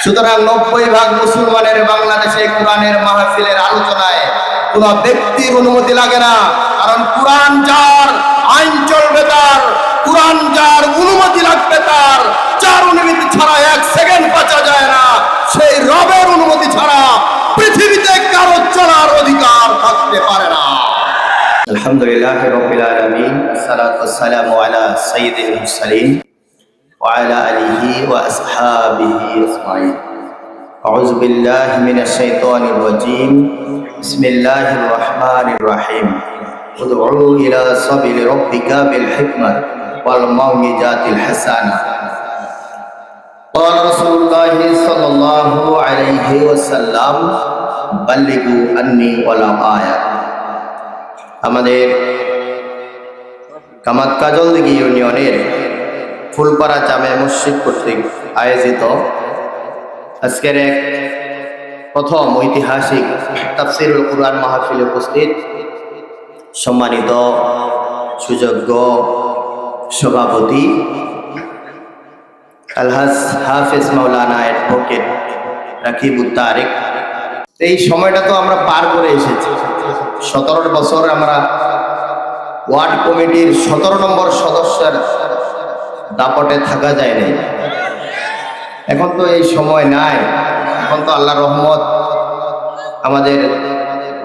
সুতরাং 90% মুসলমানের বাংলাদেশে কোরআনের মাহফিলের আলোচনায় কোন ব্যক্তির অনুমতি লাগে না, কারণ কোরআন যার আইন চলবে তার, কোরআন যার অনুমতি লাগবে তার, যার অনুমতি ছাড়া এক সেকেন্ড বাঁচা যায় না, সেই রবের অনুমতি ছাড়া পৃথিবীতে কারো চলার অধিকার থাকতে পারে না। আলহামদুলিল্লাহ রাব্বিল আলামিন, আসসালাতু ওয়াসসালামু আলা সাইয়্যিদিল মুরসালিন ওয়া আলা আলিহি ওয়া আসহাবিহি আজমাইন। আউযু বিল্লাহি মিনাশ শাইতানির রাজীম। বিসমিল্লাহির রাহমানির রাহিম। উদউ ইলা সাবিলি রাব্বিকা বিল হিকমাতি ওয়াল মাউইজাতিল হাসানাহ। قال رسول الله صلى الله عليه وسلم بلغوا عني ولو آية। আমাদের কামাত কাজলদিঘি ইউনিয়নের ফুলপাড়া জামে মসজিদ কর্তৃক আয়োজিত আজকের এক প্রথম ঐতিহাসিক তাফসীরুল কুরআন মাহফিলে উপস্থিত সম্মানিত সুযোগ্য সভাপতি আলহাজ হাফেজ মাওলানা অ্যাডভোকেট রাকিবুত তারেক। এই সময়টা তো আমরা পার করে এসেছি। 17 বছর আমরা ওয়ার্ড কমিটির 17 নম্বর সদস্যের দাপটে থাকা যায় নাই। এখন তো এই সময় নাই। এখন তো আল্লাহর রহমত, আমাদের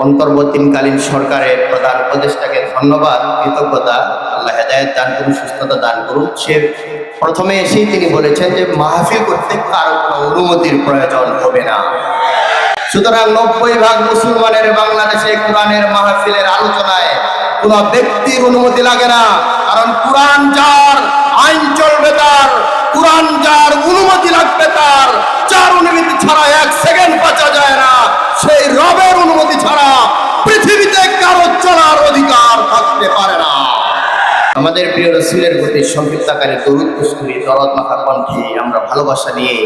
অন্তর্বর্তীকালীন সরকারের প্রধান উপদেষ্টাকে ধন্যবাদ, কৃতজ্ঞতা, আল্লাহ হেদায়েত দান করুন, সুস্থতা দান করুন। সে প্রথমে এসেই তিনি বলেছেন যে মাহফিল করতে কারো কোনো অনুমতির প্রয়োজন হবে না। সুতরাং 90% মুসলমানের বাংলাদেশে কোরআনের মাহফিলের আলোচনায় কোন ব্যক্তির অনুমতি লাগে না, কারণ কোরআন যার আইন চলবে তার, কোরআন যার অনুমতি লাগবে তার, যার অনুমতি ছাড়া এক সেকেন্ড বাঁচা যায় না, সেই রবের অনুমতি ছাড়া পৃথিবীতে কারো চলার অধিকার থাকতে পারে না। আমাদের প্রিয় রাসূলের প্রতি সংক্ষিপ্ত আকারে দরুদ পেশ করি, দরদ মাখা কণ্ঠে আমরা ভালোবাসা নিয়ে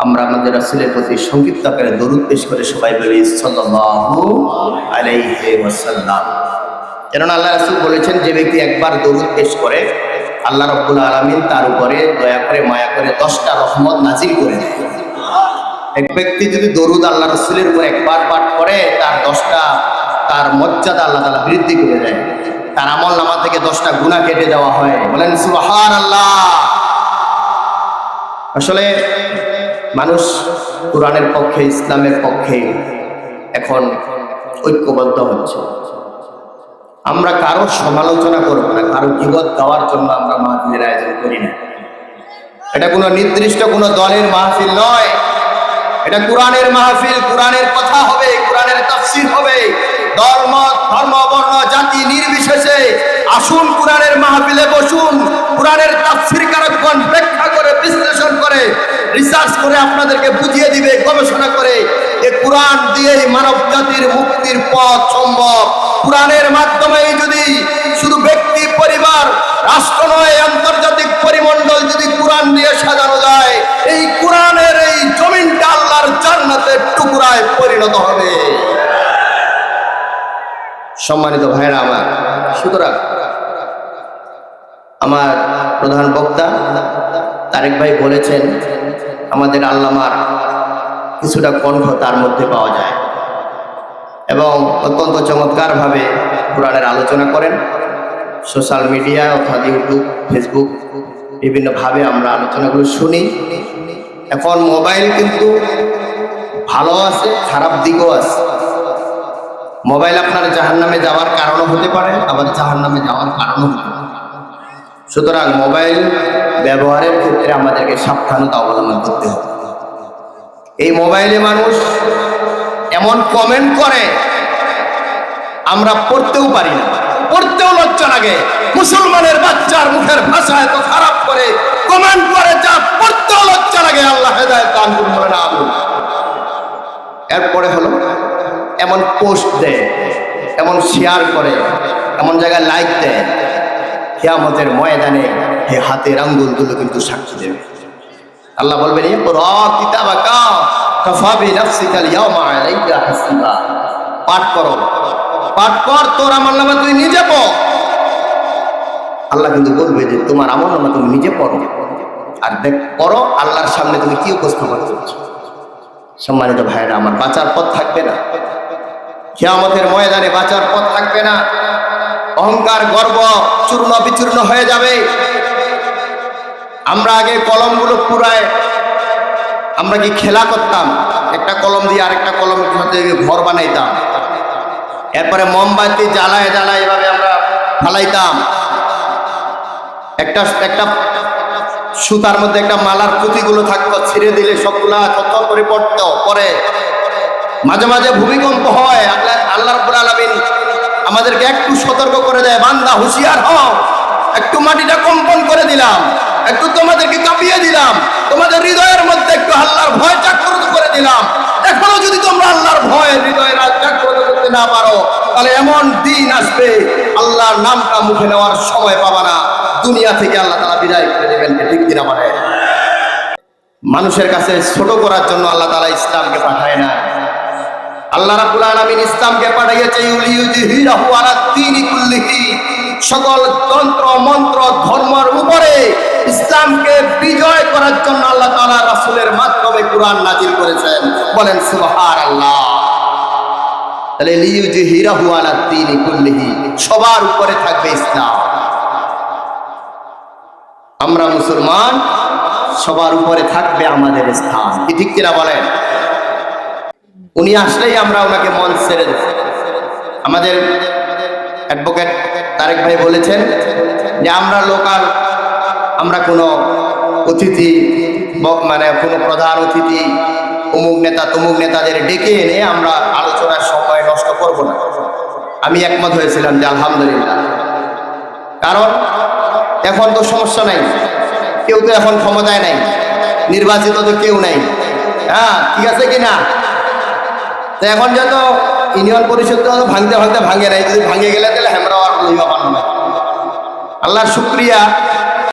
আমরা আমাদের রাসূলের প্রতি সংক্ষিপ্ত আকারে দরুদ পেশ করে সবাই বলি সাল্লাল্লাহু আলাইহি ওয়াসাল্লাম। কেননা আল্লাহ রাসূল বলেছেন, যে ব্যক্তি একবার দরুদ পেশ করে আল্লাহ রাব্বুল আলামিন তার উপরে দয়া করে মায়া করে 10টা রহমত নাজিল করে দেয়। এক ব্যক্তি যদি দরুদ আল্লাহ রাসূলের উপর একবার পাঠ করে তার 10টা তার মর্যাদা আল্লাহ তাআলা বৃদ্ধি করে দেয়। তার আমল নামা থেকে 10টা গুনাহ কেটে দেওয়া হয়। বলেন সুবহানাল্লাহ। আসলে মানুষ কোরআনের পক্ষে, ইসলামের পক্ষে এখন ঐক্যবদ্ধ হচ্ছে। আমরা কারো সমালোচনা করব না, কারো জীবত দেওয়ার জন্য আমরা মাহফিলের আয়োজন করি না। এটা কোনো নির্দিষ্ট কোনো দলের মাহফিল নয়, এটা কোরআনের মাহফিল। কোরআনের কথা হবে, কোরআনের তাফসীর হবে। ধর্ম বর্ণ জাতি নির্বিশেষে আসুন কোরআনের মাহফিলে বসুন। কোরআনের তাফসীরকারগণ ব্যাখ্যা করে, বিশ্লেষণ করে, রিসার্চ করে আপনাদেরকে বুঝিয়ে দিবে, গবেষণা করে যে কোরআন দিয়েই মানব জাতির মুক্তির পথ সম্ভব। কোরআনের মাধ্যমেই যদি শুধু ব্যক্তি, পরিবার, রাষ্ট্র নয়, আন্তর্জাতিক পরিমণ্ডল যদি কোরআন দিয়ে সাজানো যায়, এই কোরআনের এই জমিনটা আল্লাহর জান্নাতের টুকরায় পরিণত হবে। সম্মানিত ভাইরা আমার, সুতরাং আমার প্রধান বক্তা তারেক ভাই বলেছেন, আমাদের আল্লামার কিছুটা কণ্ঠ তার মধ্যে পাওয়া যায় এবং অত্যন্ত চমৎকারভাবে কোরআনের আলোচনা করেন। সোশ্যাল মিডিয়া অর্থাৎ ইউটিউব, ফেসবুক বিভিন্নভাবে আমরা আলোচনাগুলো শুনি। এখন মোবাইল কিন্তু ভালো আছে, খারাপ দিকও আছে। মোবাইল আপনার জাহান্নামে যাওয়ার কারণও হতে পারে, আবার জাহান্নামে যাওয়ার কারণও হতে পারে। সুতরাং মোবাইল ব্যবহারের ক্ষেত্রে আমাদেরকে সাবধানতা অবলম্বন করতে হবে। এই মোবাইলে মানুষ এমন কমেন্ট করে আমরা পড়তেও পারি না, পড়তেও লজ্জা লাগে। মুসলমানের বাচ্চার মুখের ভাষা এত খারাপ করে কমেন্ট করে, যা পড়তেও লজ্জা লাগে। আল্লাহ হেদায়েত দান করুন, বলেন আমিন। এরপরে হলো এমন পোস্ট দেয়, এমন শেয়ার করে, এমন জায়গায় লাইক দেয়, কিয়ামতের ময়দানে এই হাতের আঙ্গুলগুলো কিন্তু সাক্ষী দেবে। আল্লাহ বলবেন, ইকরা কিতাবাকা কাফা বিনাফসিকা আল-ইয়াওমা আলাইকা হাসিবা। পাঠ করো, পাঠ কর, তোর আমলনামা তুই নিজে পড়। আল্লাহ কিন্তু বলবে যে তোমার আমলনামা তুমি নিজে পড়ো। আর দেখ করো আল্লাহর সামনে তুমি কি উপস্থাপন করছো। সম্মানিত ভাইয়েরা আমার, বাঁচার পথ থাকবে না, কিয়ামতের ময়দানে বাঁচার পথ থাকবে না। অহংকার গর্ব চূর্ণ বিচূর্ণ হয়ে যাবে। আমরা আগে কলমগুলো পুরায় আমরা কি খেলা করতাম, একটা কলম দিয়ে আরেকটা কলমের সাথে ঘর বানাইতাম, এরপরে মোমবাতি জ্বালায় জ্বালায় এভাবে আমরা ফালাইতাম। একটা একটা সুতার মধ্যে একটা মালার পুঁতিগুলো থাকতো, ছিঁড়ে দিলে সবগুলা থরথর করে পড়তো। পরে মাঝে মাঝে ভূমিকম্প হয়, আল্লাহ রাব্বুল আলামিন আমাদেরকে একটু সতর্ক করে দেয়, বান্দা হুঁশিয়ার হও, একটু মাটিটা কম্পন করে দিলাম, একটু তোমাদেরকে কাঁপিয়ে দিলাম, তোমাদের হৃদয়ের মধ্যে একটু আল্লাহর ভয় জাগ্রত করে দিলাম। এখনো যদি তোমরা আল্লাহর ভয় হৃদয়ে জাগ্রত করতে না পারো, তাহলে এমন দিন আসবে আল্লাহর নামটা মুখে নেওয়ার সময় পাবা না, দুনিয়া থেকে আল্লাহ তাআলা বিদায় করে দেবেন। ঠিক কিনা বলেন? মানুষের কাছে ছোট করার জন্য আল্লাহ তাআলা ইসলামকে পাঠায় না। আল্লাহ রাব্বুল আলামিন ইসলামকে পাঠিয়েছে ইউলিয়ুযহিরাহু আলাদ দীনি কুল্লিহি, সকল তন্ত্র মন্ত্র ধর্মের উপরে ইসলামকে বিজয় করার জন্য আল্লাহ তাআলা রাসূলের মাধ্যমে কুরআন নাজিল করেছেন। বলেন সুবহানাল্লাহ। তাহলে লিইউযহিরাহু আলাদ দীনি কুল্লিহি, সবার উপরে থাকবে ইসলাম। আমরা মুসলমান, সবার উপরে থাকবে আমাদের স্থান। কি ঠিক কিনা বলেন? উনি আসলেই আমরা ওনাকে মন ছেড়ে দেব। আমাদের অ্যাডভোকেট তারেক ভাই বলেছেন যে আমরা লোকাল, আমরা কোনো অতিথি মানে কোনো প্রধান অতিথি অমুক নেতা তমুক নেতাদের ডেকে এনে আমরা আলোচনার সময় নষ্ট করব না। আমি একমত হয়েছিলাম যে আলহামদুলিল্লাহ, কারণ এখন তো সমস্যা নাই, কেউ তো এখন ক্ষমতায় নাই, নির্বাচিত তো কেউ নাই। হ্যাঁ, ঠিক আছে কিনা? তো এখন যত ইউনিয়ন পরিষদ তো ভাঙতে ভাঙতে ভাঙে নাই, যদি ভাঙে গেলে তাহলে আমরা আর লইবা পারবো না। আল্লাহর শুকরিয়া,